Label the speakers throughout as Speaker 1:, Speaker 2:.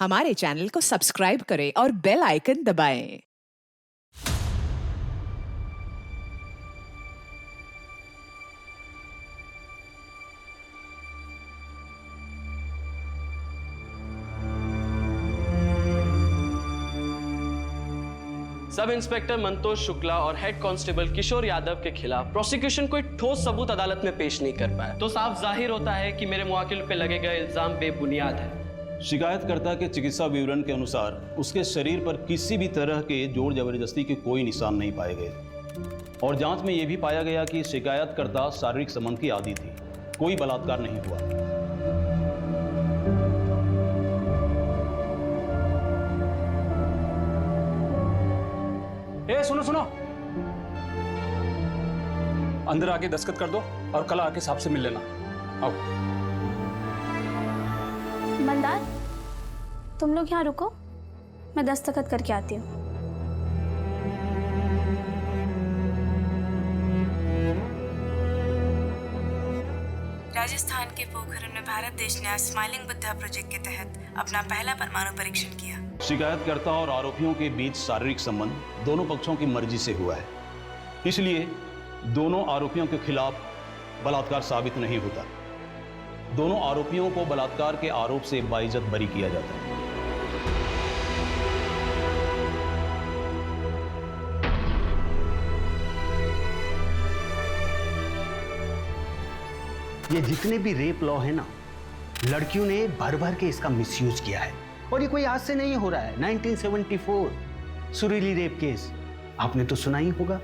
Speaker 1: हमारे चैनल को सब्सक्राइब करें और बेल आइकन दबाएं।
Speaker 2: सब इंस्पेक्टर मंतोष शुक्ला और हेड कांस्टेबल किशोर यादव के खिलाफ प्रोसिक्यूशन कोई ठोस सबूत अदालत में पेश नहीं कर पाया, तो साफ जाहिर होता है कि मेरे मुवक्किल पे लगे गए इल्जाम बेबुनियाद है।
Speaker 3: शिकायतकर्ता के चिकित्सा विवरण के अनुसार उसके शरीर पर किसी भी तरह के जोर जबरदस्ती के कोई निशान नहीं पाए गए और जांच में यह भी पाया गया कि शिकायतकर्ता शारीरिक संबंध की आदी थी, कोई बलात्कार नहीं हुआ।
Speaker 4: सुनो सुनो, अंदर आके दस्तखत कर दो और कल आके साहब से मिल लेना। आओ।
Speaker 5: मंदार, तुम लोग यहाँ रुको, मैं दस्तखत करके आती हूँ।
Speaker 6: राजस्थान के पोखरण में भारत देश ने आज स्माइलिंग बुद्धा प्रोजेक्ट के तहत अपना पहला परमाणु परीक्षण किया।
Speaker 3: शिकायतकर्ता और आरोपियों के बीच शारीरिक संबंध दोनों पक्षों की मर्जी से हुआ है, इसलिए दोनों आरोपियों के खिलाफ बलात्कार साबित नहीं होता। दोनों आरोपियों को बलात्कार के आरोप से बाइज्जत बरी किया जाता है।
Speaker 7: ये जितने भी रेप लॉ है ना, लड़कियों ने भर भर के इसका मिसयूज किया है और ये कोई आज से नहीं हो रहा है। 1974 सुरीली रेप केस आपने तो सुना ही होगा,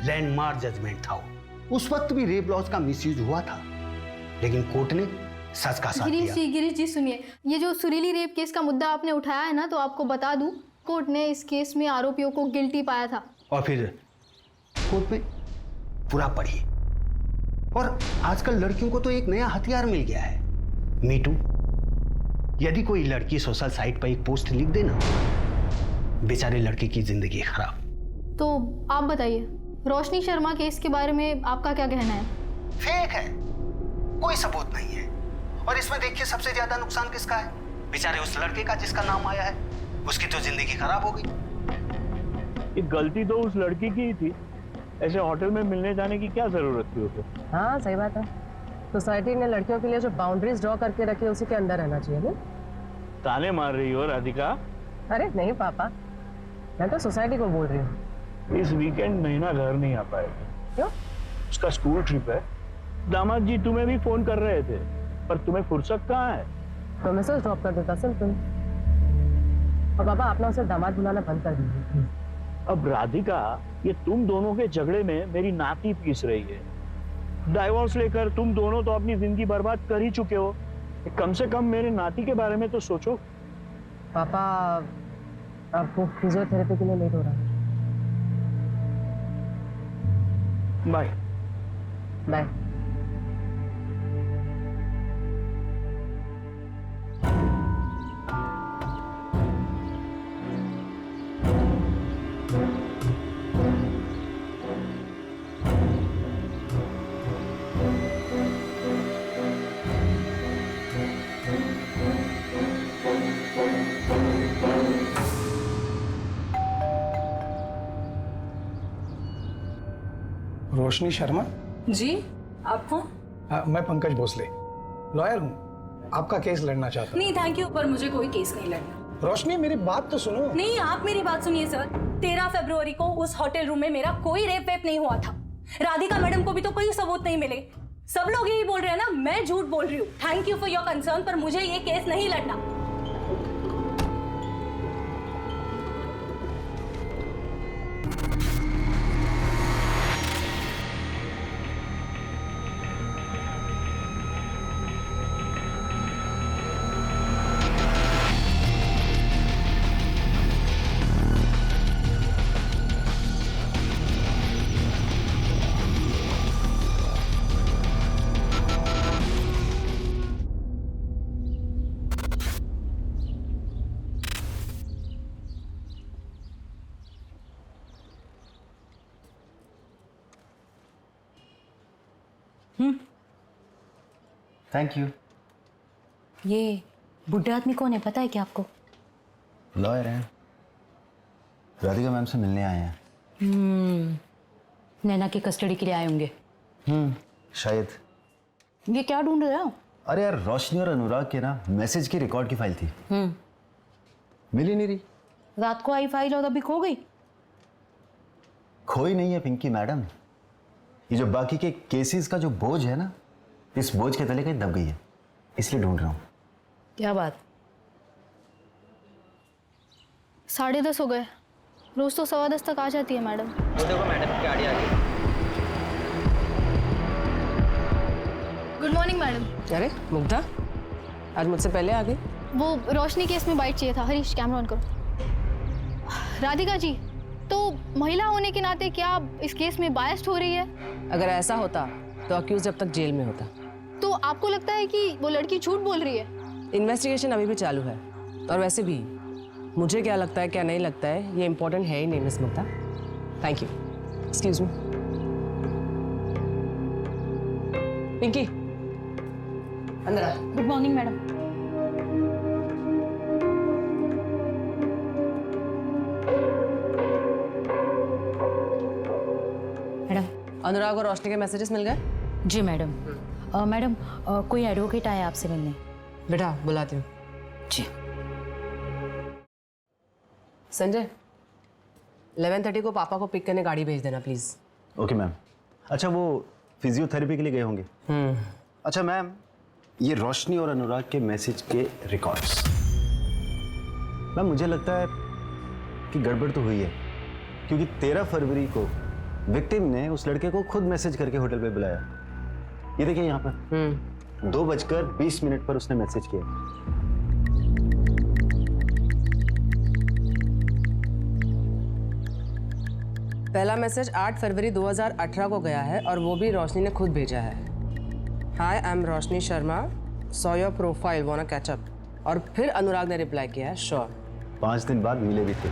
Speaker 7: लैंडमार्क जजमेंट था वो। उस वक्त भी रेप लॉज का मिसयूज हुआ था, लेकिन कोर्ट ने सच का साथ दिया।
Speaker 5: गिरीश जी सुनिए, ये जो सुरीली रेप केस का मुद्दा आपने उठाया है ना, तो आपको बता दूं, कोर्ट ने इस केस में आरोपियों को गिल्टी पाया था।
Speaker 7: और फिर कोर्ट में पूरा पढ़िए। और आजकल लड़कियों को तो एक नया हथियार मिल गया है, मीटू। यदि कोई लड़की सोशल साइट पर एक पोस्ट लिख देना, बेचारे लड़के की जिंदगी खराब।
Speaker 5: तो आप बताइए, रोशनी शर्मा केस के बारे में आपका क्या कहना है?
Speaker 7: फेक है, कोई सबूत नहीं है। और इसमें देखिए सबसे ज्यादा नुकसान किसका है? बेचारे उस लड़के का जिसका नाम आया है, उसकी तो जिंदगी खराब हो गई।
Speaker 8: ये गलती तो उस लड़की की ही थी, ऐसे होटल में मिलने जाने की क्या जरूरत थी उसे?
Speaker 9: हाँ सही बात है, सोसाइटी ने लड़कियों के लिए जो बाउंड्रीज ड्रॉ करके रखी है उसी के अंदर रहना चाहिए। नहीं
Speaker 8: ताने मार रही हो राधिका?
Speaker 9: अरे नहीं पापा, मैं तो सोसाइटी को बोल रही हूँ।
Speaker 8: इस वीकेंड महीना घर नहीं आ पाएगी।
Speaker 9: क्यों?
Speaker 8: उसका स्कूल ट्रिप है। दामाद जी तुम्हें भी फोन कर रहे थे, पर तुम्हें फुर्सत कहाँ है?
Speaker 9: तो मैसेज ड्रॉप कर देता सिंपल। और पापा आप ना उसे दामाद बुलाना बंद कर दीजिए।
Speaker 8: अब राधिका, ये तुम दोनों के झगड़े में मेरी नाती पीस रही है। डाइवोर्स लेकर तुम दोनों तो अपनी जिंदगी बर्बाद कर ही चुके हो, कम से कम मेरे नाती के बारे में तो सोचो।
Speaker 9: पापा आपको फिजियोथेरेपी के लिए लेट हो रहा है।
Speaker 8: Bye
Speaker 9: bye.
Speaker 10: रोशनी शर्मा
Speaker 6: जी, आप कौन?
Speaker 10: मैं पंकज भोसले, लॉयर हूँ। आपका केस लड़ना चाहता हूँ।
Speaker 6: नहीं थैंक यू, पर मुझे कोई केस नहीं लड़ना।
Speaker 10: रोशनी मेरी बात तो सुनो।
Speaker 6: नहीं, आप मेरी बात सुनिए सर। 13 फरवरी को उस होटल रूम में मेरा कोई रेप वेप नहीं हुआ था। राधिका मैडम को भी तो कोई सबूत नहीं मिले। सब लोग यही बोल रहे हैं ना, मैं झूठ बोल रही हूँ। Thank you for your concern, पर मुझे ये केस नहीं लड़ना।
Speaker 11: Thank you.
Speaker 6: ये बुढ़े आदमी कौन है, पता है क्या आपको?
Speaker 11: लॉयर हैं, राधिका मैम से मिलने आए हैं।
Speaker 6: नैना की कस्टडी के लिए आए होंगे।
Speaker 11: शायद।
Speaker 6: ये क्या ढूंढ रहे हो?
Speaker 11: अरे यार, रोशनी और अनुराग के ना मैसेज की रिकॉर्ड की फाइल थी। मिल ही नहीं रही।
Speaker 6: रात को आई फाइल और अभी खो गई।
Speaker 11: खोई नहीं है पिंकी मैडम, ये जो बाकी के केसेस का जो बोझ है ना, इस बोझ के तले कहीं दब गई है, इसलिए ढूंढ रहा हूँ।
Speaker 6: क्या बात?
Speaker 5: 10:30 हो गए। रोज तो 10:15 तक आ जाती है मैडम।
Speaker 2: वो देखो मैडम की गाड़ी आ गई।
Speaker 5: Good morning madam.
Speaker 9: अरे मुग्धा, आज मुझसे पहले आ गई।
Speaker 5: वो रोशनी केस में बाइट चाहिए था। हरीश, कैमरा ऑन करो। राधिका जी, तो महिला होने के नाते क्या आप इस केस में बायस्ड हो रही है?
Speaker 9: अगर ऐसा होता तो अक्यूज अब तक जेल में होता।
Speaker 5: तो आपको लगता है कि वो लड़की झूठ बोल रही है?
Speaker 9: इन्वेस्टिगेशन अभी भी चालू है, और वैसे भी मुझे क्या लगता है क्या नहीं लगता है ये इंपॉर्टेंट है ही नहीं miss Mugdha. Thank you. Excuse me. Pinky, अंदर आ।
Speaker 6: Good morning madam.
Speaker 9: अनुराग और रोशनी के मैसेजेस मिल गए?
Speaker 6: जी मैडम। मैडम, कोई एडवोकेट आया आपसे मिलने।
Speaker 9: बेटा बुलाती हूँ।
Speaker 6: जी।
Speaker 9: संजय, 11:30 को पापा को पिक करने गाड़ी भेज देना प्लीज।
Speaker 11: Okay ma'am. अच्छा, वो फिजियोथेरेपी के लिए गए होंगे। अच्छा मैम, ये रोशनी और अनुराग के मैसेज के रिकॉर्ड्स, मैम मुझे लगता है कि गड़बड़ तो हुई है, क्योंकि 13 फरवरी को विक्टिम ने उस लड़के को खुद मैसेज करके होटल पे बुलाया। ये देखिए यहाँ पर 2:20 पर उसने मैसेज किया।
Speaker 9: पहला मैसेज 8 फरवरी 2018 को गया है और वो भी रोशनी ने खुद भेजा है। Hi, I am Roshni Sharma, saw your profile, wanna catch up. और फिर अनुराग ने रिप्लाई किया है, श्योर।
Speaker 11: 5 दिन बाद मिले भी थे।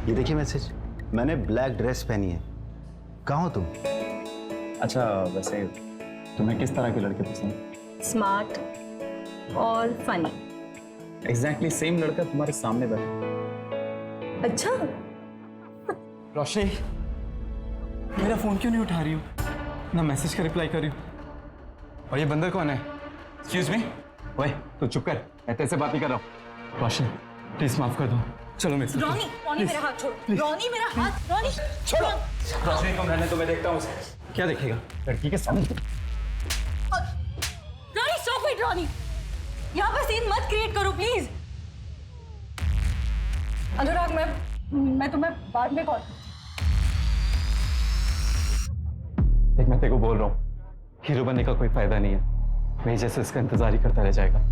Speaker 11: ये देखिए मैसेज, मैंने ब्लैक ड्रेस पहनी है, कहाँ हो तुम?
Speaker 4: अच्छा, वैसे तुम्हें किस तरह के लड़के पसंद?
Speaker 6: स्मार्ट और फनी।
Speaker 4: एग्जैक्टली सेम लड़का तुम्हारे सामने बैठा।
Speaker 6: अच्छा,
Speaker 12: रोशनी, मेरा फोन क्यों नहीं उठा रही हो? ना मैसेज का रिप्लाई कर रही हो। और ये बंदर कौन है? Excuse me. ओए तू चुप कर, मैं तेरे से बात ही कर रहा हूँ। रोशनी प्लीज माफ कर दो, चलो मेरे साथ।
Speaker 6: रॉनी मेरा हाथ छोड़ो। रॉनी मेरा हाथ, रॉनी
Speaker 12: छोड़ो। रोशनी को मैंने तुम्हें देखता हूँ। क्या देखेगा लड़की के सामने?
Speaker 6: Ronnie stop it. रॉनी, यहाँ पर सीन मत क्रिएट करो प्लीज। अनुराग, मैं तुम्हें बाद में कॉल।
Speaker 12: देख, मैं तेरे को बोल रहा हूँ, हीरो बनने का कोई फायदा नहीं है। मैं जैसे इसका इंतजार ही करता रह जाएगा।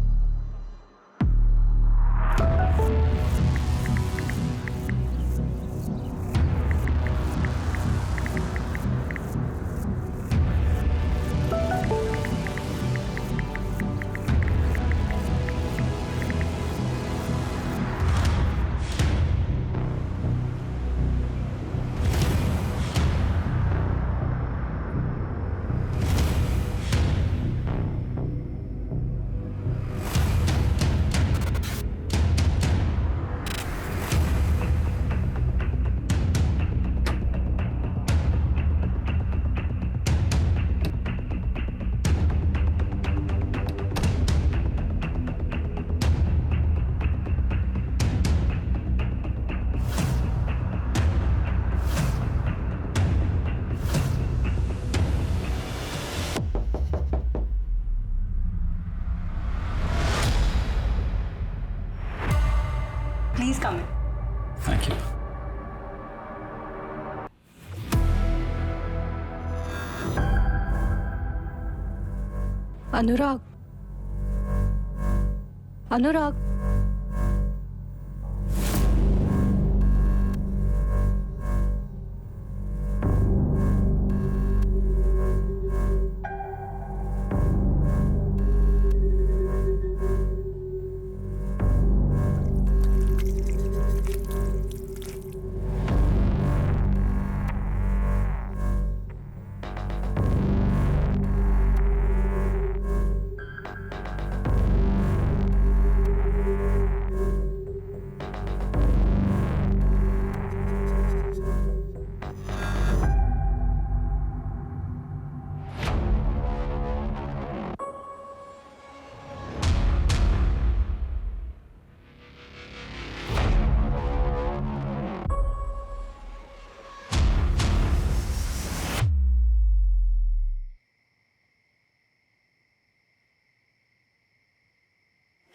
Speaker 6: Please come in.
Speaker 12: Thank you.
Speaker 6: Anurag, Anurag,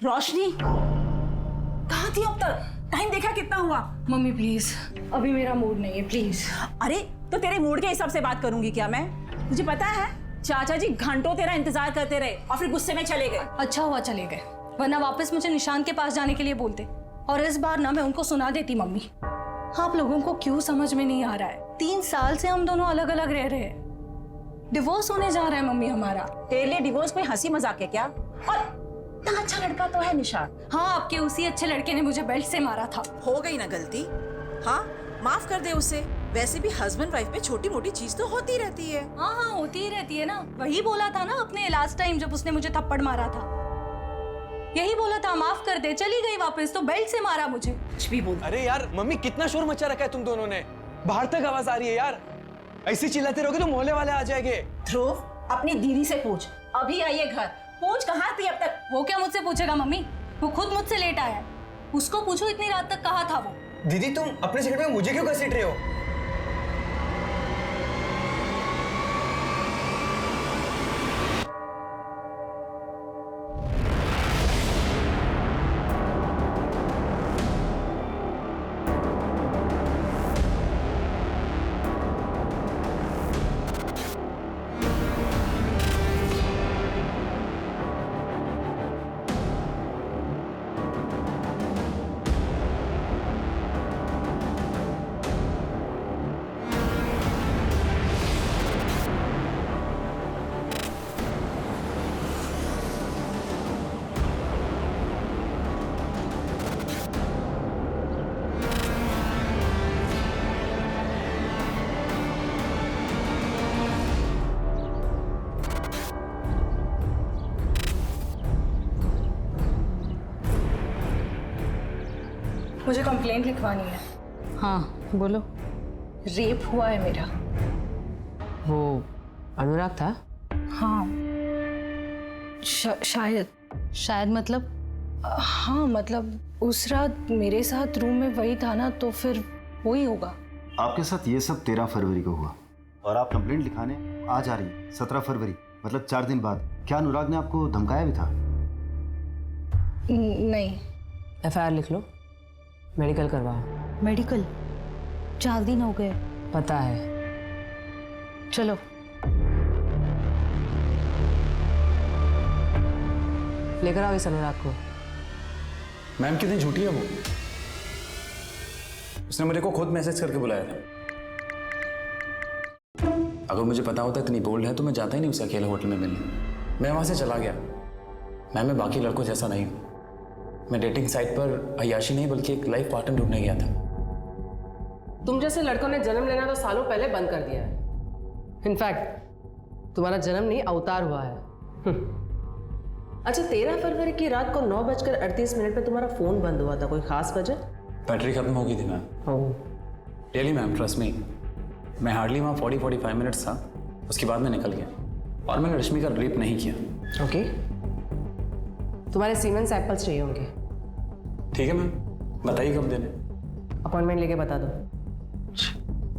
Speaker 13: Roshni कहाँ थी अब तक? टाइम देखा कितना हुआ?
Speaker 6: मम्मी प्लीज, अभी मेरा मूड नहीं है, प्लीज।
Speaker 13: अरे तो तेरे मूड के हिसाब से बात करूंगी क्या मैं? मुझे पता है चाचा जी घंटों तेरा इंतजार करते रहे और फिर गुस्से में चले गए।
Speaker 6: अच्छा हुआ चले गए, वरना वापस मुझे निशान के पास जाने के लिए बोलते और इस बार ना मैं उनको सुना देती। मम्मी, आप लोगों को क्यों समझ में नहीं आ रहा है? 3 साल से हम दोनों अलग अलग रह रहे हैं। डिवोर्स होने जा रहा है मम्मी हमारा।
Speaker 13: तेरे लिए डिवोर्स कोई हंसी मजाक है क्या? और इतना अच्छा लड़का तो है निशान।
Speaker 6: हाँ, आपके उसी अच्छे लड़के ने मुझे बेल्ट से मारा था।
Speaker 13: हो गई ना गलती, हाँ माफ कर दे उसे। वैसे भी हस्बैंड वाइफ में छोटी मोटी चीज तो होती रहती है।
Speaker 6: हाँ हाँ, होती ही रहती है ना। वही बोला था ना अपने लास्ट टाइम जब उसने मुझे थप्पड़ मारा था, यही बोला था माफ कर दे। चली गई वापस तो बेल्ट से मारा मुझे।
Speaker 13: कुछ भी बोल।
Speaker 12: अरे यार मम्मी, कितना शोर मचा रखा है तुम दोनों ने, बाहर तक आवाज आ रही है यार। ऐसे चिल्लाते रहोगे तो मोहल्ले वाले आ जाएंगे।
Speaker 13: ध्रुव, अपनी दीदी से पूछ, अभी आई है घर, पूछ कहाँ थी अब तक।
Speaker 6: वो क्या मुझसे पूछेगा मम्मी? वो खुद मुझसे लेट आया है। उसको पूछो इतनी रात तक कहाँ था वो।
Speaker 12: दीदी तुम अपने सिगरेट में मुझे क्यों घसीट रहे हो?
Speaker 6: मुझे कंप्लेंट लिखवानी है।
Speaker 9: हाँ बोलो।
Speaker 6: रेप हुआ है मेरा।
Speaker 9: वो अनुराग था?
Speaker 6: हाँ शायद मतलब हाँ मतलब उस रात मेरे साथ रूम में वही था ना, तो फिर वही होगा।
Speaker 11: आपके साथ ये सब 13 फरवरी को हुआ और आप कंप्लेंट लिखाने आज आ रही हैं 17 फरवरी, मतलब 4 दिन बाद। क्या अनुराग ने आपको धमकाया भी था?
Speaker 6: नहीं।
Speaker 9: FIR लिख लो, मेडिकल करवाओ।
Speaker 6: मेडिकल? 4 दिन हो गए।
Speaker 9: पता है, चलो। लेकर आओ इस अनुराग को।
Speaker 4: मैम कितनी झूठी है वो। उसने मेरे को खुद मैसेज करके बुलाया था। अगर मुझे पता होता इतनी बोल्ड है तो मैं जाता ही नहीं उसे अकेले होटल में मिलने। मैं वहां से चला गया। मैं बाकी लड़कों जैसा नहीं हूँ। मैं डेटिंग साइट पर अय्याशी नहीं बल्कि एक लाइफ पार्टनर ढूंढने गया था।
Speaker 9: तुम जैसे लड़कों ने जन्म लेना तो सालों पहले बंद कर दिया है। इनफैक्ट तुम्हारा जन्म नहीं, अवतार हुआ है। अच्छा, 13 फरवरी की रात को 9:38 पे तुम्हारा फोन बंद हुआ था, कोई खास वजह?
Speaker 4: बैटरी खत्म हो गई थी ma'am. Really ma'am, trust me. मैं हार्डली वहाँ 40-45 मिनट्स था, उसके बाद मैं निकल गया और मैंने रश्मि का रेप नहीं किया।
Speaker 9: ओके। तुम्हारे सीमेन सैंपल्स चाहिए होंगे।
Speaker 4: ठीक है मैम, बताइए कब देने।
Speaker 9: अपॉइंटमेंट लेके बता दो।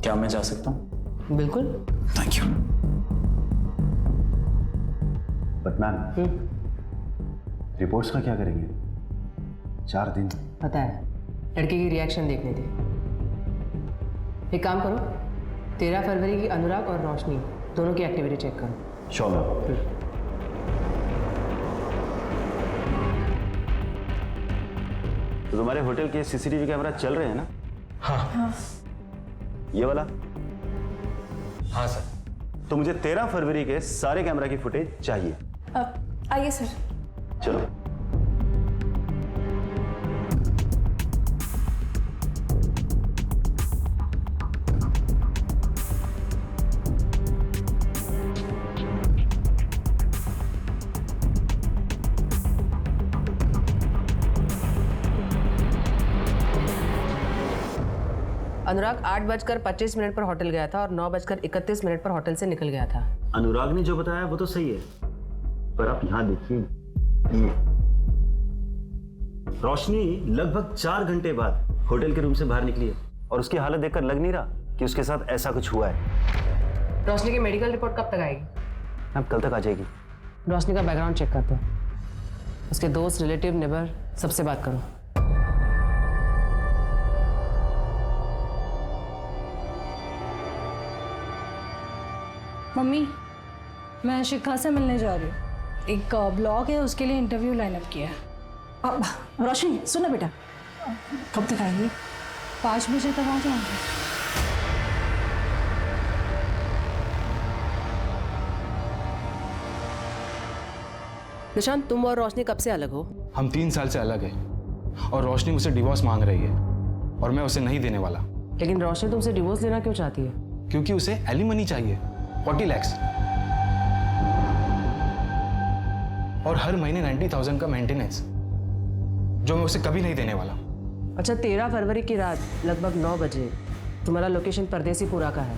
Speaker 4: क्या मैं जा सकता हूँ?
Speaker 9: बिल्कुल।
Speaker 4: Thank you.
Speaker 11: But ma'am, reports का क्या करेंगे? 4 दिन।
Speaker 9: पता है, लड़के की रिएक्शन देखनी थी। एक काम करो, 13 फरवरी की अनुराग और रोशनी दोनों की एक्टिविटी चेक करो।
Speaker 11: Sure ma'am. तो तुम्हारे होटल के CCTV कैमरा चल रहे हैं ना?
Speaker 12: हाँ।
Speaker 11: ये वाला?
Speaker 12: हाँ सर।
Speaker 11: तो मुझे 13 फरवरी के सारे कैमरा की फुटेज चाहिए।
Speaker 6: आइए सर।
Speaker 11: चलो।
Speaker 9: अनुराग 8:25 पर होटल गया था और 9:31 पर होटल से निकल गया था।
Speaker 11: अनुराग ने जो बताया वो तो सही है, पर आप यहां देखिए, ये रोशनी लगभग 4 घंटे बाद होटल के रूम से बाहर निकली है और उसकी हालत देखकर लग नहीं रहा कि उसके साथ ऐसा कुछ हुआ है।
Speaker 9: रोशनी की मेडिकल रिपोर्ट कब तक आएगी?
Speaker 11: अब कल तक आ जाएगी।
Speaker 9: रोशनी का बैकग्राउंड चेक करते हैं। उसके दोस्त, रिलेटिव, नेबर सबसे बात करो।
Speaker 6: मम्मी, मैं शिखा से मिलने जा रही हूँ। एक ब्लॉग है, उसके लिए इंटरव्यू लाइनअप किया है।
Speaker 13: अब रोशनी सुनो बेटा, कब तक आएंगी?
Speaker 6: 5 बजे तक आ जाऊँगी।
Speaker 9: निशांत, तुम और रोशनी कब से अलग हो?
Speaker 12: हम 3 साल से अलग हैं और रोशनी मुझसे डिवोर्स मांग रही है और मैं उसे नहीं देने वाला।
Speaker 9: लेकिन रोशनी तुमसे डिवोर्स लेना क्यों चाहती है?
Speaker 12: क्योंकि उसे एलिमनी चाहिए, 40 लाख और हर महीने 90,000 का मेंटेनेंस, जो मैं उसे कभी नहीं देने वाला।
Speaker 9: अच्छा, 13 फरवरी की रात लगभग 9 बजे तुम्हारा लोकेशन परदेसीपुरा का है,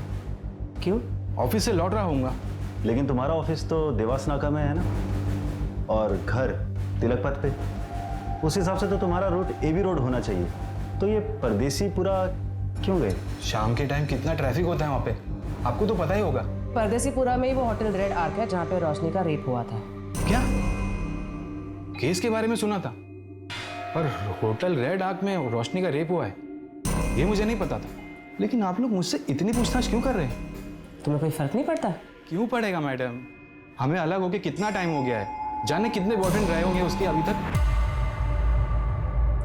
Speaker 9: क्यों?
Speaker 12: ऑफिस से लौट रहा हूँगा।
Speaker 11: लेकिन तुम्हारा ऑफिस तो देवास नाका में है ना, और घर तिलक पथ पे। उस हिसाब से तो तुम्हारा रूट AB रोड होना चाहिए। तो ये परदेसीपुरा क्यों गए?
Speaker 12: शाम के टाइम कितना ट्रैफिक होता है वहाँ पे, आपको तो पता ही होगा।
Speaker 9: परदेसीपुरा में ही वो होटल रेड आर्क है जहाँ पे रोशनी का रेप हुआ था।
Speaker 12: क्या? केस के बारे में सुना था, पर होटल रेड आर्क में रोशनी का रेप हुआ है ये मुझे नहीं पता था। लेकिन आप लोग मुझसे इतनी पूछताछ क्यों कर रहे हैं?
Speaker 9: तुम्हें कोई फर्क नहीं पड़ता?
Speaker 12: क्यों पड़ेगा मैडम, हमें अलग होके कितना टाइम हो गया है, जाने कितने बॉयफ्रेंड रहे होंगे उसके अभी तक।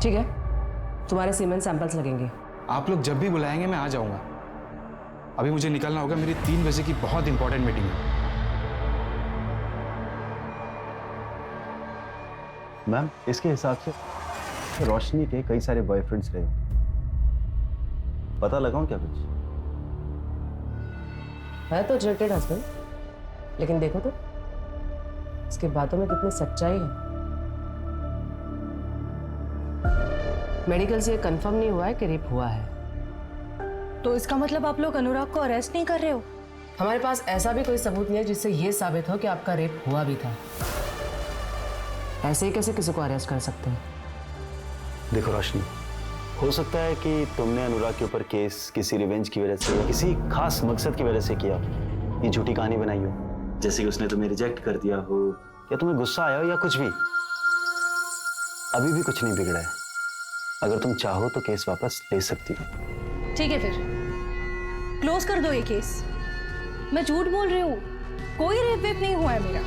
Speaker 9: ठीक है, तुम्हारे सीमेंट सैंपल्स लगेंगे।
Speaker 12: आप लोग जब भी बुलाएंगे मैं आ जाऊंगा। अभी मुझे निकलना होगा, मेरी 3 बजे की बहुत इंपॉर्टेंट मीटिंग है।
Speaker 11: मैम, इसके हिसाब से रोशनी के कई सारे बॉयफ्रेंड्स रहे, पता लगाऊं क्या कुछ?
Speaker 9: है तो जेटेड हस्बैंड, लेकिन देखो तो इसके बातों में कितनी सच्चाई है। मेडिकल से ये कंफर्म नहीं हुआ है कि रेप हुआ है।
Speaker 6: तो इसका मतलब आप लोग अनुराग को अरेस्ट नहीं कर रहे हो?
Speaker 9: हमारे पास ऐसा भी कोई सबूत नहीं है जिससे ये साबित हो कि आपका रेप हुआ भी था। ऐसे ही कैसे किसी को अरेस्ट कर सकते हैं?
Speaker 11: देखो रोशनी, हो सकता है कि तुमने अनुराग के ऊपर केस किसी रिवेंज की वजह से या किसी खास मकसद की वजह से किया, ये झूठी कहानी बनाई हो, जैसे कि उसने तुम्हें रिजेक्ट कर दिया हो या तुम्हें गुस्सा आया हो या कुछ भी। अभी भी कुछ नहीं बिगड़ा है, अगर तुम चाहो तो केस वापस ले सकती हो।
Speaker 6: ठीक है, फिर क्लोज कर दो ये केस। मैं झूठ बोल रही हूँ, कोई रेप वेप नहीं हुआ है मेरा।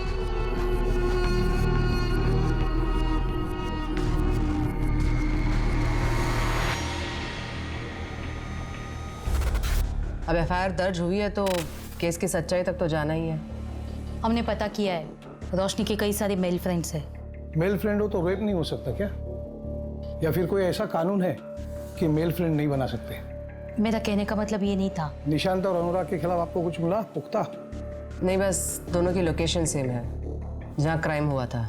Speaker 9: अब FIR दर्ज हुई है तो केस की सच्चाई तक तो जाना ही है।
Speaker 5: हमने पता किया है, रोशनी के कई सारे मेल फ्रेंड्स हैं।
Speaker 10: मेल फ्रेंड हो तो रेप नहीं हो सकता क्या? या फिर कोई ऐसा कानून है कि मेल फ्रेंड नहीं बना सकते?
Speaker 5: मेरा कहने का मतलब ये नहीं था।
Speaker 10: निशांत और अनुराग के खिलाफ आपको कुछ मिला पुख्ता?
Speaker 9: नहीं, बस दोनों की लोकेशन सेम है जहाँ क्राइम हुआ था।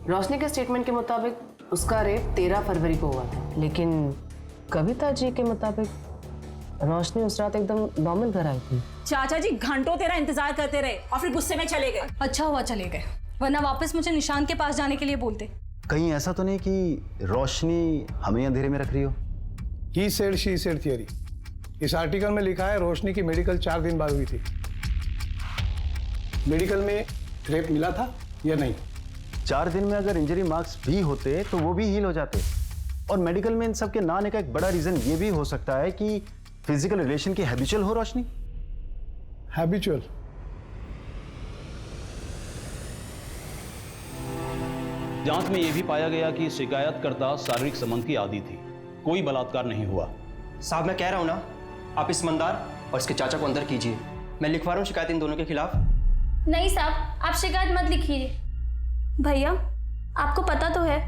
Speaker 9: रोशनी के स्टेटमेंट के मुताबिक उसका रेप 13 फरवरी को हुआ था, लेकिन कविता जी के मुताबिक रोशनी उस रात एकदम नॉर्मल घर आई थी।
Speaker 13: चाचा जी घंटों तेरा इंतजार करते रहे और फिर गुस्से में चले गए।
Speaker 6: अच्छा हुआ चले गए, वरना वापस मुझे निशांत के पास जाने के लिए बोलते।
Speaker 11: कहीं ऐसा तो नहीं कि रोशनी हमें अंधेरे में रख रही हो?
Speaker 10: He said she said theory. इस आर्टिकल में लिखा है रोशनी की मेडिकल 4 दिन बाद हुई थी। मेडिकल में रेप मिला था या नहीं?
Speaker 11: 4 दिन में अगर इंजरी मार्क्स भी होते तो वो भी हील हो जाते। और मेडिकल में इन सब के ना आने का एक बड़ा रीजन ये भी हो सकता है कि फिजिकल रिलेशन की हैबिचुअल हो रोशनी।
Speaker 10: हैबिचुअल?
Speaker 3: जांच में यह भी पाया गया कि शिकायतकर्ता शारीरिक संबंध की आदी थी, कोई बलात्कार नहीं हुआ।
Speaker 14: साहब, मैं कह रहा हूं ना, आप इस मंदार और इसके चाचा को अंदर कीजिए। मैं लिखवा रहा हूं शिकायत इन दोनों के खिलाफ।
Speaker 5: नहीं साहब, आप शिकायत मत लिखिए। भैया, आपको पता तो है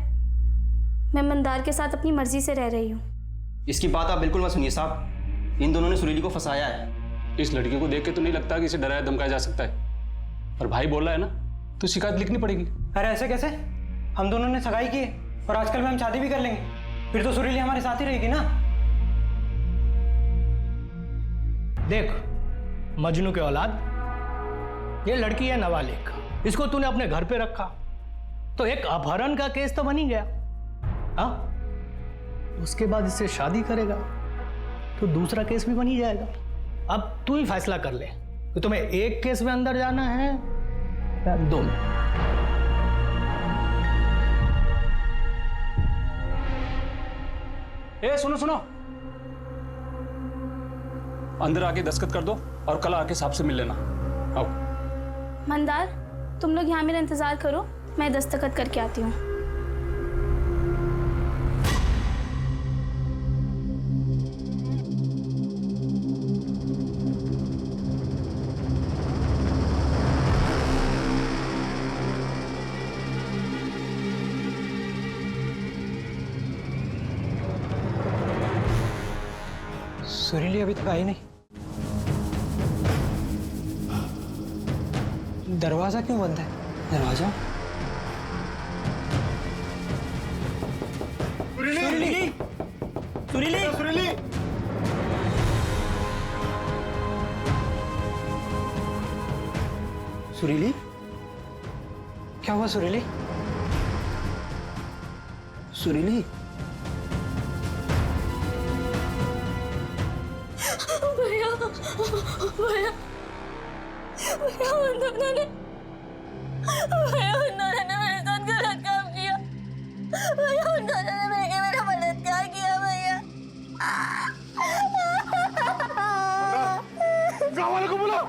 Speaker 5: मैं मंदार के साथ अपनी मर्जी से रह रही हूँ।
Speaker 14: इसकी बात आप बिल्कुल मत सुनिए साहब, इन दोनों ने सुरीली को फंसाया है।
Speaker 15: इस लड़की को देख के तो नहीं लगता कि इसे डराया धमकाया जा सकता है, पर भाई बोल रहा है ना, तो शिकायत लिखनी पड़ेगी।
Speaker 14: अरे ऐसे कैसे? हम दोनों ने सगाई की है और आजकल में हम शादी भी कर लेंगे, फिर तो सुरीली हमारे साथ ही रहेगी ना।
Speaker 16: देख मजनू के औलाद, ये लड़की है नाबालिग, इसको तूने अपने घर पे रखा तो एक अपहरण का केस तो बन ही गया। हाँ, उसके बाद इससे शादी करेगा तो दूसरा केस भी बन ही जाएगा। अब तू ही फैसला कर ले कि तुम्हें एक केस में अंदर जाना है या 2 में।
Speaker 15: ए सुनो सुनो, अंदर आके दस्तखत कर दो और कल आके साहब से मिल लेना। आओ।
Speaker 5: मंदार, तुम लोग यहाँ मेरा इंतजार करो, मैं दस्तखत करके आती हूँ।
Speaker 14: सुरीली अभी तक आई नहीं। दरवाजा क्यों बंद है? दरवाजा सुरीली सुरीली सुरीली सुरीली, क्या हुआ सुरीली? सुरीली
Speaker 5: भैया भैया भैया, उन दोनों ने मेरे साथ गलत काम किया। भैया उन दोनों ने मेरा बलात्कार किया। भैया
Speaker 10: गाँव वालों को बुलाओ।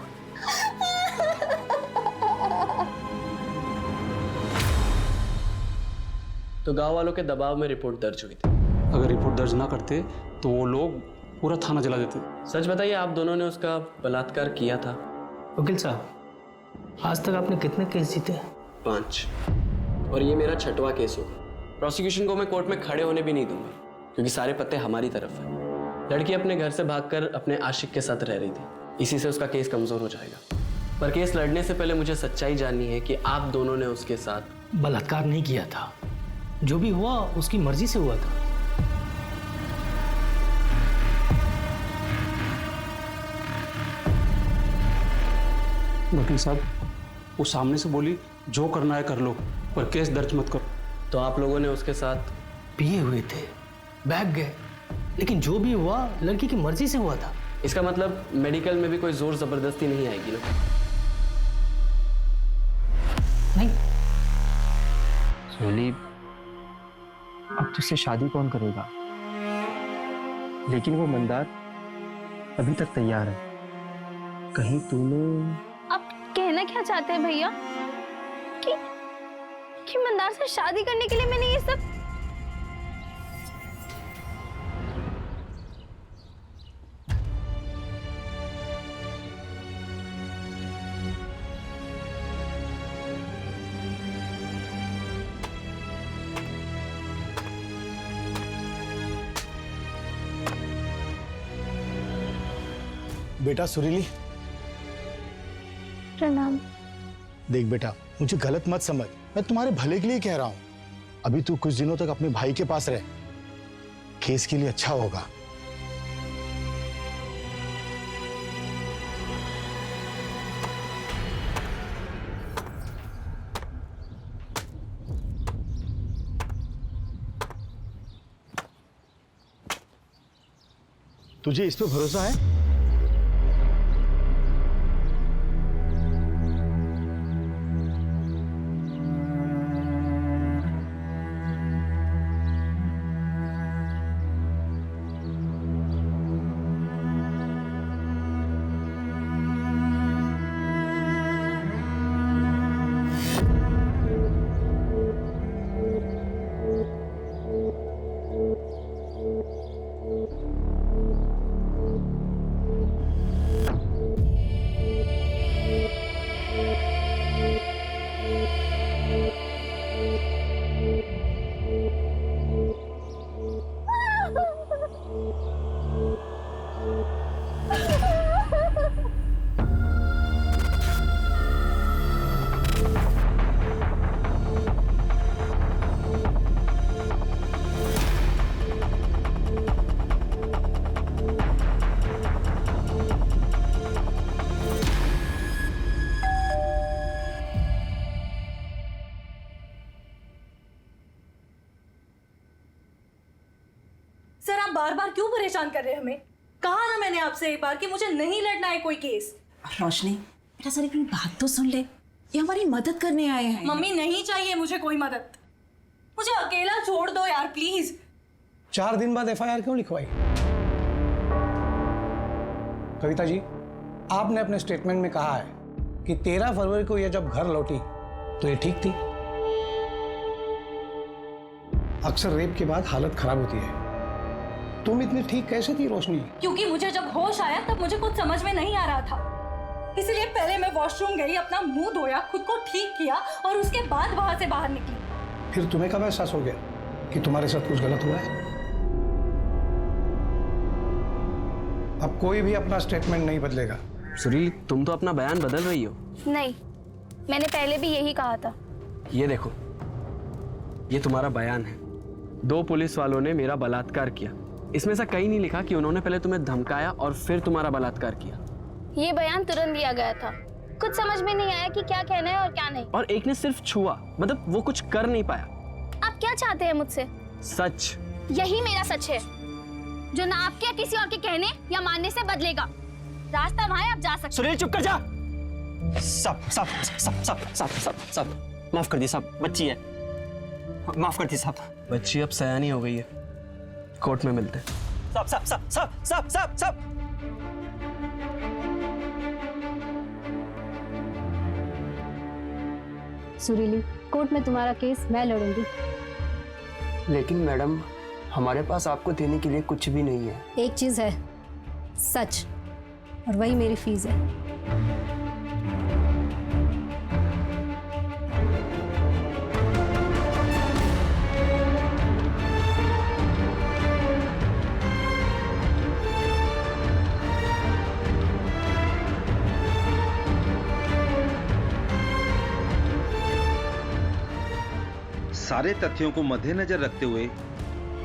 Speaker 2: तो गांव वालों के दबाव में रिपोर्ट दर्ज हुई थी।
Speaker 15: अगर रिपोर्ट दर्ज ना करते तो वो लोग पूरा थाना जला देते।
Speaker 2: सच बताइए, आप दोनों ने उसका बलात्कार किया था?
Speaker 16: वकील साहब, आज तक आपने कितने केस जीते?
Speaker 2: 5, और ये मेरा 6वां केस होगा। प्रोसिक्यूशन को मैं कोर्ट में खड़े होने भी नहीं दूंगा, क्योंकि सारे पत्ते हमारी तरफ हैं। लड़की अपने घर से भागकर अपने आशिक के साथ रह रही थी, इसी से उसका केस कमजोर हो जाएगा। पर केस लड़ने से पहले मुझे सच्चाई जाननी है कि आप दोनों ने उसके साथ
Speaker 16: बलात्कार नहीं किया था। जो भी हुआ उसकी मर्जी से हुआ था।
Speaker 15: वकील साहब, वो सामने से बोली जो करना है कर लो, पर केस दर्ज मत करो।
Speaker 2: तो आप लोगों ने उसके साथ
Speaker 16: पिए हुए थे, भाग गए, लेकिन जो भी हुआ लड़की की मर्जी से हुआ था।
Speaker 2: इसका मतलब मेडिकल में भी कोई जोर जबरदस्ती नहीं आएगी ना?
Speaker 16: नहीं।
Speaker 12: सोली, अब तुझसे शादी कौन करेगा? लेकिन वो मंदार अभी तक तैयार है। कहीं तूने...
Speaker 5: आप कहना क्या चाहते हैं भैया? कि मंदार से शादी करने के लिए मैंने ये सब...
Speaker 10: बेटा सुरीली,
Speaker 5: प्रणाम।
Speaker 10: देख बेटा, मुझे गलत मत समझ, मैं तुम्हारे भले के लिए कह रहा हूं। अभी तू कुछ दिनों तक अपने भाई के पास रह, केस के लिए अच्छा होगा। तुझे इस पे भरोसा है?
Speaker 6: सर, आप बार बार क्यों परेशान कर रहे हैं हमें? कहा ना मैंने आपसे एक बार कि मुझे नहीं लड़ना है कोई केस।
Speaker 13: रोशनी, बेटा सर एक बात तो सुन ले, ये हमारी मदद करने आए हैं।
Speaker 6: मम्मी, नहीं चाहिए मुझे कोई मदद। मुझे अकेला छोड़ दो यार, प्लीज।
Speaker 16: 4 दिन बाद एफआईआर क्यों लिखवाई? कविता जी, आपने अपने स्टेटमेंट में कहा है कि 13 फरवरी को यह जब घर लौटी तो ये ठीक थी। अक्सर रेप के बाद हालत खराब होती है। तुम इतनी ठीक कैसे थी रोशनी?
Speaker 6: क्योंकि मुझे जब होश आया तब मुझे कुछ समझ में नहीं आ रहा था, इसलिए पहले मैं वॉशरूम गई, अपना मुंह धोया, खुद को ठीक किया और उसके बाद वहां से बाहर निकली।
Speaker 16: फिर तुम्हें कब एहसास हो गया कि तुम्हारे साथ कुछ गलत हुआ है? अब कोई भी अपना स्टेटमेंट नहीं बदलेगा।
Speaker 2: सुरीली, तुम तो अपना बयान बदल रही हो।
Speaker 5: नहीं, मैंने पहले भी यही कहा था।
Speaker 2: ये देखो, ये तुम्हारा बयान है। 2 पुलिस वालों ने मेरा बलात्कार किया। इसमें से कहीं नहीं लिखा कि उन्होंने पहले तुम्हें धमकाया और फिर तुम्हारा बलात्कार किया।
Speaker 5: ये बयान तुरंत दिया गया था। कुछ समझ में नहीं आया कि क्या कहना है और क्या नहीं।
Speaker 2: और एक ने सिर्फ छुआ, मतलब वो कुछ कर नहीं पाया।
Speaker 5: आप क्या चाहते हैं मुझसे?
Speaker 2: सच।
Speaker 5: यही मेरा सच है, जो ना आपके या किसी और के कहने या मानने से बदलेगा। रास्ता वहां है, आप जा सकते।
Speaker 2: सुनील, चुप कर जा। सब माफ कर दी साहब, बच्ची है, माफ कर दी साहब। बच्ची अब सयानी हो गई है, कोर्ट में मिलते हैं। सब।
Speaker 5: सुरीली, कोर्ट में तुम्हारा केस मैं लड़ूंगी।
Speaker 2: लेकिन मैडम, हमारे पास आपको देने के लिए कुछ भी नहीं है।
Speaker 5: एक चीज है, सच, और वही मेरी फीस है।
Speaker 17: सारे तथ्यों को मद्देनजर रखते हुए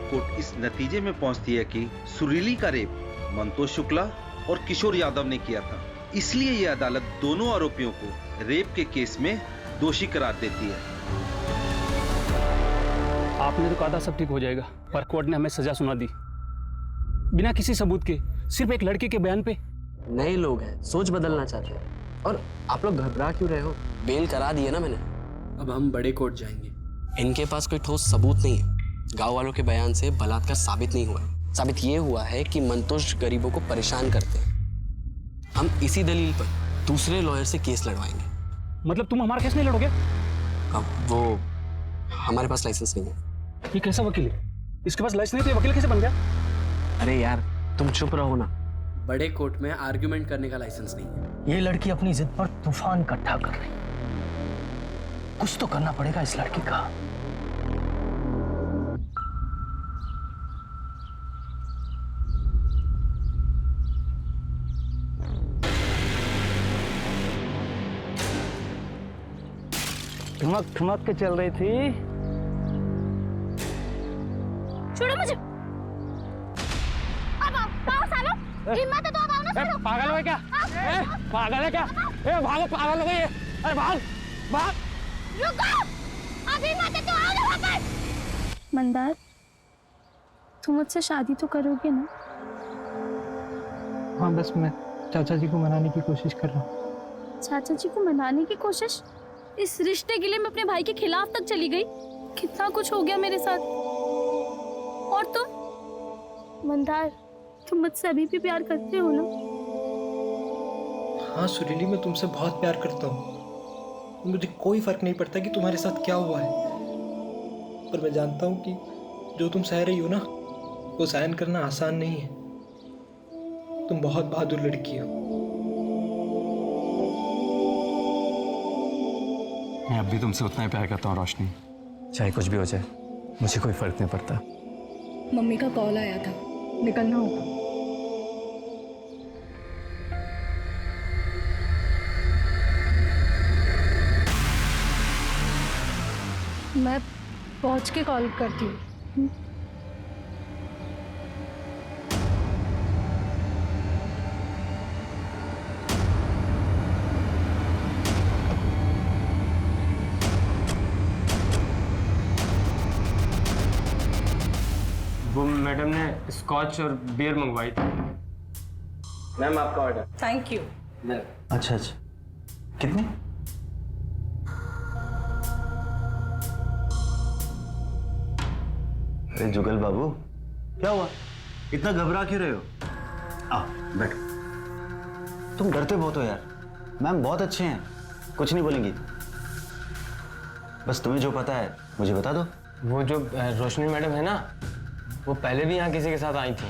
Speaker 17: कोर्ट इस नतीजे में पहुंचती है कि सुरीली का रेप मंतोष शुक्ला और किशोर यादव ने किया था। इसलिए यह अदालत दोनों आरोपियों को रेप के केस में दोषी करार देती है।
Speaker 15: आपने तो कहा था सब ठीक हो जाएगा, पर कोर्ट ने हमें सजा सुना दी बिना किसी सबूत के, सिर्फ एक लड़के के बयान पे।
Speaker 2: नए लोग हैं, सोच बदलना चाहते हैं। और आप लोग घबरा क्यों रहे हो? बेल करा दी है ना मैंने। अब हम बड़े कोर्ट जाएंगे। इनके पास कोई ठोस सबूत नहीं है। गांव वालों के बयान से बलात्कार साबित नहीं हुआ है। साबित ये हुआ है कि मंतोष गरीबों को परेशान करते हैं। हम इसी दलील पर दूसरे लॉयर से केस लड़वाएंगे।
Speaker 15: मतलब तुम हमारा केस नहीं लड़ोगे?
Speaker 2: अब वो हमारे पास लाइसेंस नहीं है।
Speaker 15: ये कैसा वकील है? इसके पास लाइसेंस नहीं तो ये वकील कैसे बन गया?
Speaker 2: अरे यार, तुम चुप रहो ना। बड़े कोर्ट में आर्ग्यूमेंट करने का लाइसेंस नहीं है।
Speaker 16: ये लड़की अपनी जिद पर तूफान इकट्ठा कर रही। कुछ तो करना पड़ेगा इस लड़की का।
Speaker 8: ठुमक के चल रही थी।
Speaker 5: छोड़ो मुझे। अब आओ सालो, हिम्मत है तो अब आओ ना सालो।
Speaker 8: पागल है क्या? पागल है क्या? भागो, पागल हो गई है। अरे भाग।
Speaker 5: रुको, अभी मत तो आओ ना वापस। मंदार, तुम मुझसे शादी तो करोगे ना?
Speaker 12: हाँ, बस मैं चाचा जी को मनाने की कोशिश कर रहा हूँ।
Speaker 5: चाचा जी को मनाने की कोशिश? इस रिश्ते के लिए मैं अपने भाई के खिलाफ तक चली गई। कितना कुछ हो गया मेरे साथ। और तुम मंदार, तुम मुझसे अभी भी प्यार करते हो ना?
Speaker 12: हाँ सुरीली, मैं तुमसे बहुत प्यार करता हूँ। मुझे कोई फर्क नहीं पड़ता कि तुम्हारे साथ क्या हुआ है, पर मैं जानता हूँ कि जो तुम सह रही हो ना, वो सहन करना आसान नहीं है। तुम बहुत बहादुर लड़की हो।
Speaker 18: मैं अब भी तुमसे उतना ही प्यार करता हूँ रोशनी।
Speaker 4: चाहे कुछ भी हो जाए, मुझे कोई फर्क नहीं पड़ता।
Speaker 6: मम्मी का कॉल आया था, निकलना होगा। मैं पहुंच के कॉल करती हूँ।
Speaker 12: वो मैडम ने स्कॉच और बियर मंगवाई थी।
Speaker 2: मैम, आपका ऑर्डर।
Speaker 6: Thank you.
Speaker 11: अच्छा, कितने? अरे जुगल बाबू, क्या हुआ? इतना घबरा क्यों रहे हो? आओ बैठो। तुम डरते बहुत हो यार। मैम बहुत अच्छे हैं, कुछ नहीं बोलेंगी। बस तुम्हें जो पता है मुझे बता दो।
Speaker 12: वो जो रोशनी मैडम है ना, वो पहले भी यहाँ किसी के साथ आई थी।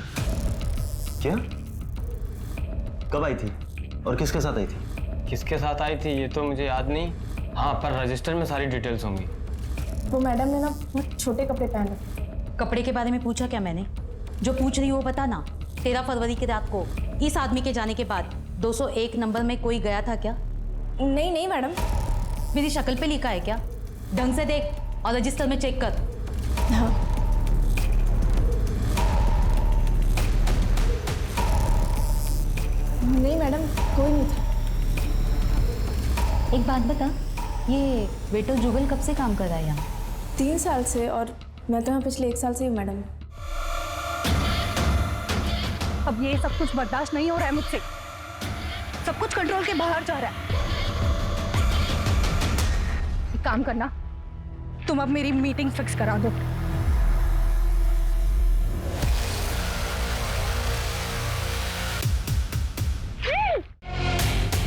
Speaker 11: क्या? कब आई थी और किसके साथ आई थी?
Speaker 12: किसके साथ आई थी ये तो मुझे याद नहीं। हाँ, पर रजिस्टर में सारी डिटेल्स होंगी।
Speaker 5: वो मैडम ने ना बहुत छोटे कपड़े पहने।
Speaker 6: कपड़े के बारे में पूछा क्या मैंने? जो पूछ रही हो वो बता ना। 13 फरवरी की रात को इस आदमी के जाने के बाद 201 नंबर में कोई गया था क्या?
Speaker 5: नहीं नहीं मैडम।
Speaker 6: मेरी शक्ल पे लिखा है क्या? ढंग से देख और रजिस्टर में चेक कर।
Speaker 5: हाँ। नहीं मैडम, कोई नहीं था।
Speaker 6: एक बात बता, ये वेटर जुगल कब से काम कर रहा है यहाँ?
Speaker 5: 3 साल से, और मैं तो यहाँ पिछले 1 साल से ही मैडम।
Speaker 6: अब ये सब कुछ बर्दाश्त नहीं हो रहा है मुझसे। सब कुछ कंट्रोल के बाहर जा रहा है। एक काम करना, तुम अब मेरी मीटिंग फिक्स करा दो।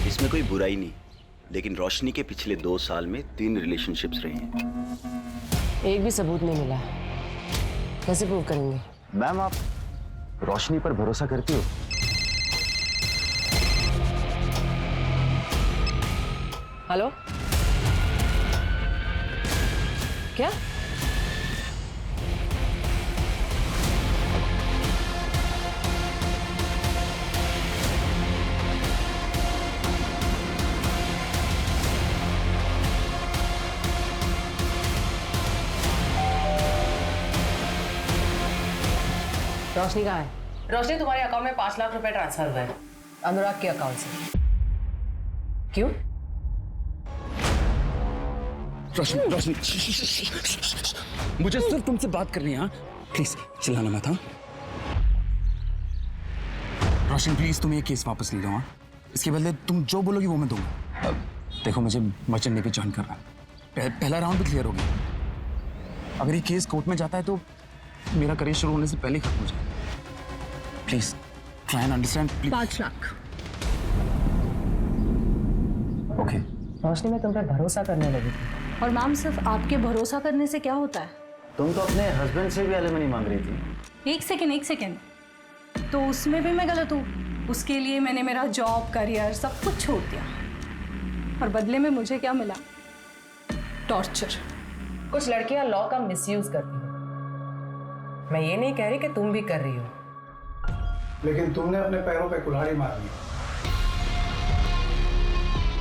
Speaker 11: इसमें कोई बुराई नहीं, लेकिन रोशनी के पिछले 2 साल में 3 रिलेशनशिप्स रही हैं।
Speaker 9: एक भी सबूत नहीं मिला, कैसे प्रूव करेंगे?
Speaker 11: मैम आप रोशनी पर भरोसा करती हो?
Speaker 9: हेलो, क्या? रोशनी कहाँ है? रोशनी, तुम्हारे अकाउंट में 5 लाख रुपए ट्रांसफर हुए हैं अनुराग के अकाउंट से। क्यों?
Speaker 4: रोशनी मुझे सिर्फ तुमसे बात करनी है। हाँ प्लीज चिल्लाना मत। हाँ रोशनी प्लीज तुम ये केस वापस ले लो। हाँ इसके बदले तुम जो बोलोगी वो मैं दूंगा। देखो मुझे मर्चेंट नेवी ज्वाइन करना है। पहला राउंड भी क्लियर हो गया। अगर ये केस कोर्ट में जाता है तो मेरा करियर शुरू होने से पहले खत्म हो जाए। Please try and understand.
Speaker 6: 5 lakh.
Speaker 4: Okay.
Speaker 9: Roshni, मैं तुम पर भरोसा करने लगी थी।
Speaker 6: और मैम, सिर्फ आपके भरोसा करने से क्या होता है?
Speaker 11: तुम तो अपने हस्बैंड से भी एलिमनी मांग रही थी।
Speaker 6: एक सेकेंड। तो उसमें भी मैं गलत हूँ? उसके लिए मैंने मेरा जॉब, करियर सब कुछ छोड़ दिया, और बदले में मुझे क्या मिला? टॉर्चर।
Speaker 9: कुछ लड़कियां लॉ का मिसयूज करती हैं। मैं ये नहीं कह रही कि तुम भी कर रही हो,
Speaker 10: लेकिन तुमने अपने पैरों पे कुल्हाड़ी मार दी।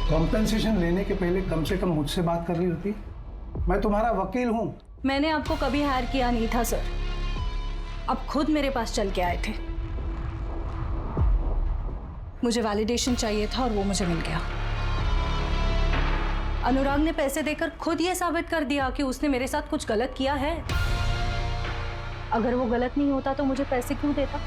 Speaker 10: कॉम्पेंसेशन लेने के पहले कम से कम मुझसे बात कर रही होती। मैं तुम्हारा वकील हूं।
Speaker 6: मैंने आपको कभी हायर किया नहीं था सर। आप खुद मेरे पास चल के आए थे। मुझे वैलिडेशन चाहिए था और वो मुझे मिल गया। अनुराग ने पैसे देकर खुद ये साबित कर दिया कि उसने मेरे साथ कुछ गलत किया है। अगर वो गलत नहीं होता तो मुझे पैसे क्यों देता?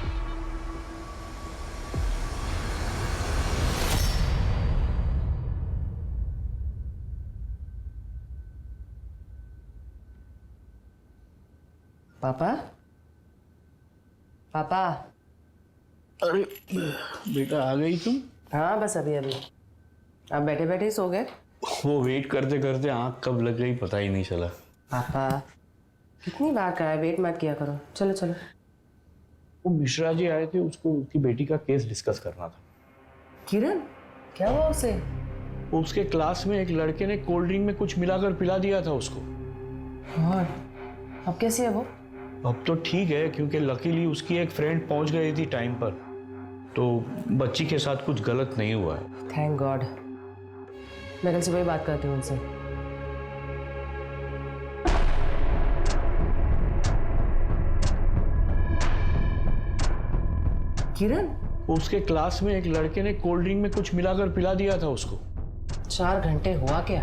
Speaker 9: पापा? पापा?
Speaker 15: अरे बेटा, आ गई तुम?
Speaker 9: हाँ बस अभी अभी। आप बैठे बैठे ही सो गए?
Speaker 15: वो वेट करते करते आँख कब लग गई पता ही नहीं चला।
Speaker 9: पापा कितनी बार कहा है वेट मत किया करो। चलो चलो।
Speaker 15: वो मिश्रा जी आए थे, उसको उसकी बेटी का केस डिस्कस करना था।
Speaker 9: किरण, क्या हुआ उसे?
Speaker 15: उसके क्लास में एक लड़के ने कोल्ड ड्रिंक में कुछ मिलाकर पिला दिया था उसको।
Speaker 9: और अब कैसी है वो?
Speaker 15: अब तो ठीक है, क्योंकि लकीली उसकी एक फ्रेंड पहुंच गई थी टाइम पर, तो बच्ची के साथ कुछ गलत नहीं हुआ है।
Speaker 9: Thank God. मैं कल सुबह ही बात करती हूँ उनसे। किरण?
Speaker 15: उसके क्लास में एक लड़के ने कोल्ड ड्रिंक में कुछ मिलाकर पिला दिया था उसको।
Speaker 9: 4 घंटे हुआ क्या?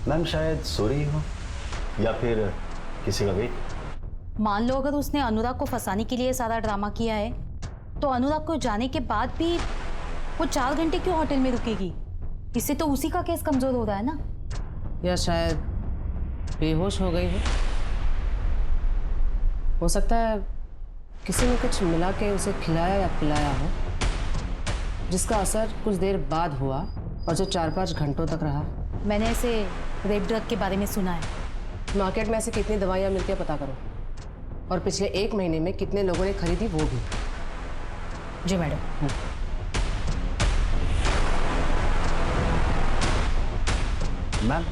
Speaker 11: मैम शायद सो रही हो या फिर किसी का वेट।
Speaker 6: मान लो अगर उसने अनुराग को फंसाने के लिए सारा ड्रामा किया है, तो अनुराग को जाने के बाद भी वो 4 घंटे क्यों होटल में रुकेगी? इससे तो उसी का केस कमजोर हो रहा है ना।
Speaker 9: या शायद बेहोश हो गई हो। हो सकता है किसी ने कुछ मिला के उसे खिलाया या पिलाया हो, जिसका असर कुछ देर बाद हुआ और जो 4-5 घंटों तक रहा।
Speaker 6: मैंने ऐसे रेप ड्रग के बारे में सुना है।
Speaker 9: मार्केट में ऐसे कितनी दवाइयाँ मिलती है पता करो, और पिछले 1 महीने में कितने लोगों ने खरीदी वो भी।
Speaker 6: जी मैडम।
Speaker 11: मैम,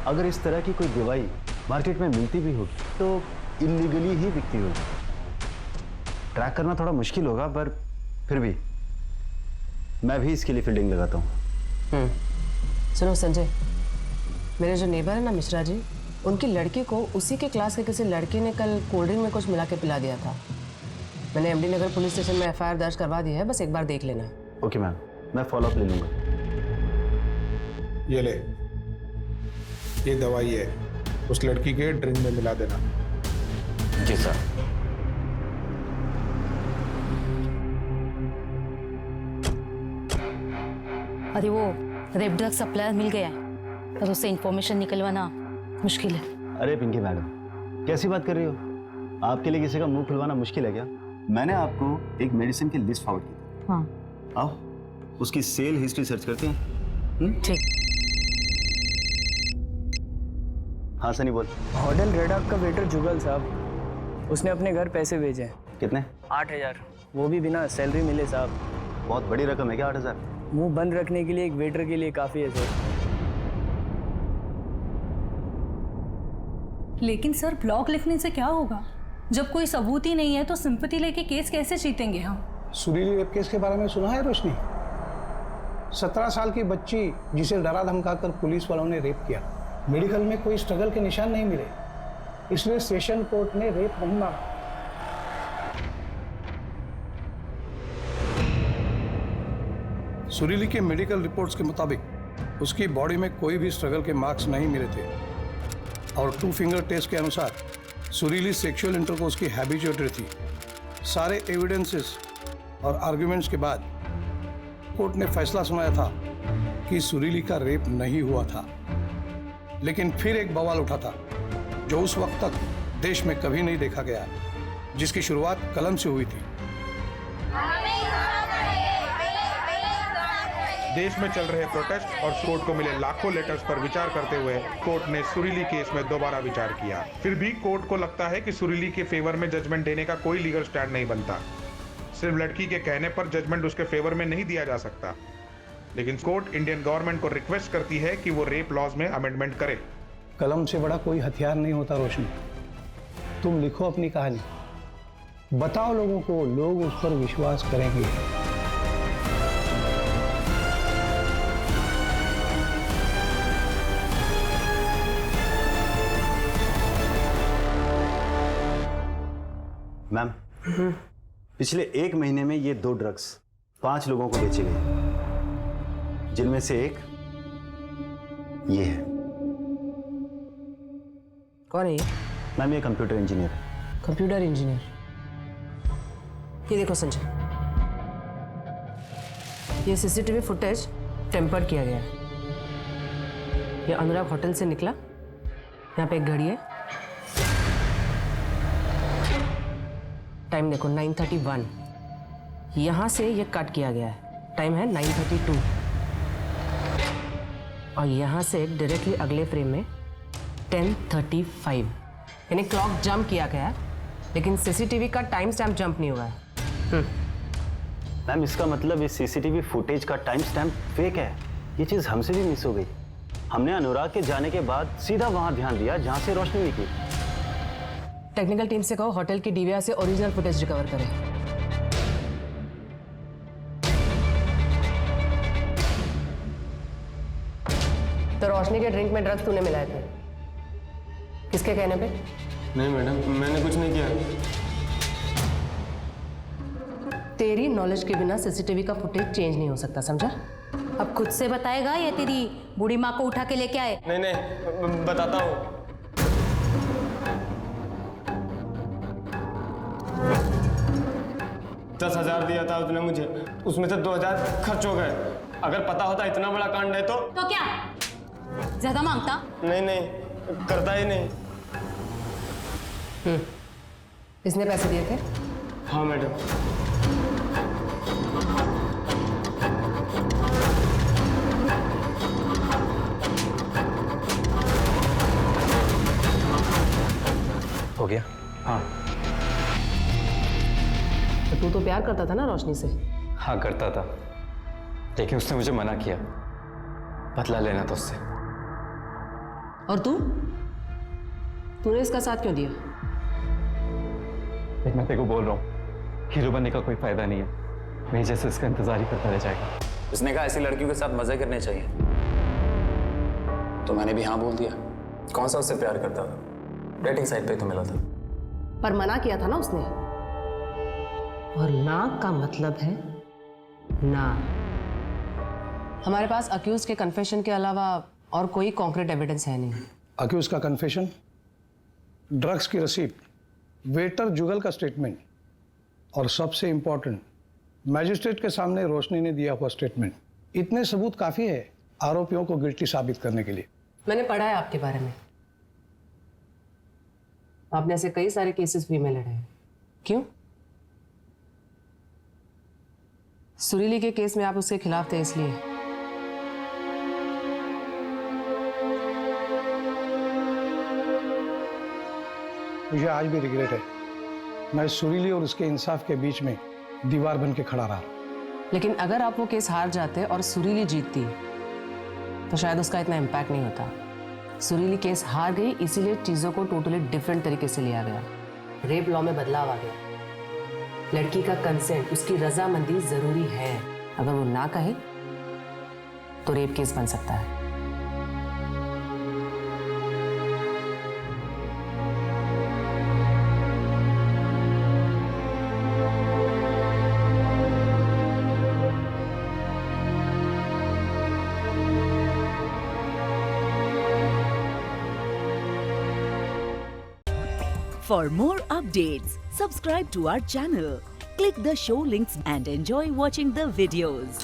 Speaker 11: अगर इस तरह की कोई दवाई मार्केट में मिलती भी होगी तो इलीगली ही बिकती होगी। ट्रैक करना थोड़ा मुश्किल होगा, पर फिर भी मैं भी इसके लिए फील्डिंग लगाता हूँ।
Speaker 9: सुनो संजय, मेरे जो नेबर है ना मिश्रा जी, उनकी लड़की को उसी के क्लास के किसी लड़के ने कल कोल्ड ड्रिंक में कुछ मिला के पिला दिया था। मैंने एमडी नगर पुलिस स्टेशन में एफआईआर दर्ज करवा दी है, बस एक बार देख लेना।
Speaker 11: ओके मैम, मैं फॉलोअप ले लूँगा।
Speaker 19: ये ले, ये दवाई है, उस लड़की के ड्रिंक में मिला देना।
Speaker 11: जी सर।
Speaker 6: अरे वो रेप ड्रग सप्लायर मिल गया है, पर उससे इंफॉर्मेशन निकलवाना मुश्किल है।
Speaker 11: अरे पिंकी मैडम, कैसी बात कर रही हो? आपके लिए किसी का मुंह खुलवाना मुश्किल है क्या? मैंने आपको एक मेडिसिन की लिस्ट फॉरवर्ड की थी।
Speaker 6: हाँ।
Speaker 11: आओ उसकी सेल हिस्ट्री सर्च करते हैं।
Speaker 6: ठीक।
Speaker 11: हाँ सनी बोल।
Speaker 20: होटल रेड आर्क का वेटर जुगल साहब, उसने अपने घर पैसे भेजे।
Speaker 11: कितने?
Speaker 20: 8,000, वो भी बिना सैलरी मिले साहब।
Speaker 11: बहुत बड़ी रकम है क्या 8,000?
Speaker 20: मुंह बंद रखने के लिए एक वेटर के लिए काफ़ी है सर।
Speaker 6: लेकिन सर ब्लॉग लिखने से क्या होगा? जब कोई सबूत ही नहीं है तो सिंपैथी लेके केस कैसे जीतेंगे हम?
Speaker 14: सुरीली रेप केस के बारे में सुना है रोशनी? 17 साल की बच्ची जिसे डरा धमकाकर पुलिस वालों ने रेप किया। मेडिकल में कोई स्ट्रगल के निशान नहीं मिले, इसलिए सेशन कोर्ट ने रेप नहीं माना। सुरीली के मेडिकल रिपोर्ट्स के मुताबिक उसकी बॉडी में कोई भी स्ट्रगल के मार्क्स नहीं मिले थे, और 2 फिंगर टेस्ट के अनुसार सुरीली सेक्सुअल इंटरकोर्स की हैबिचुएटेड थी। सारे एविडेंसेस और आर्ग्यूमेंट्स के बाद कोर्ट ने फैसला सुनाया था कि सुरीली का रेप नहीं हुआ था। लेकिन फिर एक बवाल उठा था जो उस वक्त तक देश में कभी नहीं देखा गया, जिसकी शुरुआत कलम से हुई थी।
Speaker 19: देश में चल रहे प्रोटेस्ट और कोर्ट को मिले लाखों लेटर्स पर विचार करते हुए कोर्ट ने सुरीली केस में दोबारा विचार किया। फिर भी कोर्ट को लगता है कि सुरीली के फेवर में जजमेंट देने का कोई लीगल स्टैंड नहीं बनता। सिर्फ लड़की के कहने पर जजमेंट उसके फेवर में नहीं दिया जा सकता। लेकिन कोर्ट इंडियन गवर्नमेंट को रिक्वेस्ट करती है कि वो रेप लॉज में अमेंडमेंट करे।
Speaker 14: कलम से बड़ा कोई हथियार नहीं होता रोशनी। तुम लिखो अपनी कहानी, बताओ लोगों को, लोग उस पर विश्वास करेंगे।
Speaker 11: मैम, पिछले 1 महीने में ये 2 ड्रग्स 5 लोगों को बेचे गए, जिनमें से एक ये है।
Speaker 9: कौन है ये?
Speaker 11: मैम, ये कंप्यूटर इंजीनियर है।
Speaker 9: Computer engineer? ये देखो संजय, ये सीसीटीवी फुटेज टेम्पर्ड किया गया है। ये अनुराग होटल से निकला, यहाँ पे एक घड़ी है, टाइम देखो 9:31। यहाँ से ये कट किया गया है, टाइम है 9:32। और यहाँ से डायरेक्टली अगले फ्रेम में 10:35, यानी क्लॉक जंप किया गया है, लेकिन सीसीटीवी का टाइम स्टैम्प जंप नहीं हुआ है।
Speaker 11: मैम, इसका मतलब इस सीसीटीवी फुटेज का टाइम स्टैम्प फेक है। ये चीज़ हमसे भी मिस हो गई। हमने अनुराग के जाने के बाद सीधा वहां ध्यान दिया जहां से रोशनी निकली।
Speaker 9: टेक्निकल टीम से कहो होटल की डीवीआर से ओरिजिनल फुटेज रिकवर करें। तो रोशनी के ड्रिंक में ड्रग्स तूने मिलाए थे, किसके कहने पे?
Speaker 12: नहीं मैडम, मैंने कुछ नहीं किया।
Speaker 9: तेरी नॉलेज के बिना सीसीटीवी का फुटेज चेंज नहीं हो सकता, समझा?
Speaker 6: अब खुद से बताएगा या तेरी बूढ़ी माँ को उठा के लेके आए?
Speaker 12: नहीं नहीं, बताता हूँ। $10,000 दिया था उसने मुझे, उसमें से 2,000 खर्च हो गए। अगर पता होता इतना बड़ा कांड है तो
Speaker 6: क्या ज्यादा मांगता?
Speaker 12: नहीं नहीं, करता ही नहीं।
Speaker 9: इसने पैसे दिए थे?
Speaker 20: हाँ मैडम।
Speaker 12: हो गया? हाँ।
Speaker 9: तो तू तो प्यार करता था ना रोशनी से?
Speaker 12: हाँ करता था, लेकिन उसने मुझे मना किया। बदला लेना था उससे।
Speaker 9: और तूने इसका साथ क्यों दिया?
Speaker 12: लेकिन मैं तेरे को बोल रहा हूँ, हीरो बनने का कोई फायदा नहीं है। मेरी जैसे इसका इंतजार ही करता रह जाएगा।
Speaker 4: उसने कहा ऐसी लड़कियों के साथ मजे करने चाहिए, तो मैंने भी हाँ बोल दिया। कौन सा उससे प्यार करता था? डेटिंग साइट पे तो मिला था।
Speaker 9: पर मना किया था ना उसने। और ना का मतलब है ना। हमारे पास अक्यूज के कन्फेशन के अलावा और कोई कॉन्क्रीट एविडेंस है नहीं।
Speaker 14: अक्यूज का कन्फेशन, ड्रग्स की रसीद, वेटर जुगल का स्टेटमेंट और सबसे इंपॉर्टेंट मैजिस्ट्रेट के सामने रोशनी ने दिया हुआ स्टेटमेंट, इतने सबूत काफी है आरोपियों को गिल्टी साबित करने के लिए।
Speaker 9: मैंने पढ़ा है आपके बारे में। आपने ऐसे कई सारे केसेस फ्री में लड़े हैं। क्यों? सुरीली के केस में आप उसके खिलाफ थे इसलिए।
Speaker 14: मुझे आज भी रिग्रेट है, मैं सुरीली और उसके इंसाफ के बीच में दीवार बन के खड़ा रहा।
Speaker 9: लेकिन अगर आप वो केस हार जाते और सुरीली जीतती तो शायद उसका इतना इम्पैक्ट नहीं होता। सुरीली केस हार गई, इसीलिए चीज़ों को टोटली डिफरेंट तरीके से लिया गया। रेप लॉ में बदलाव आ गया। लड़की का कंसेंट, उसकी रजामंदी जरूरी है। अगर वो ना कहे तो रेप केस बन सकता है।
Speaker 1: For more updates, subscribe to our channel, click the show links and enjoy watching the videos.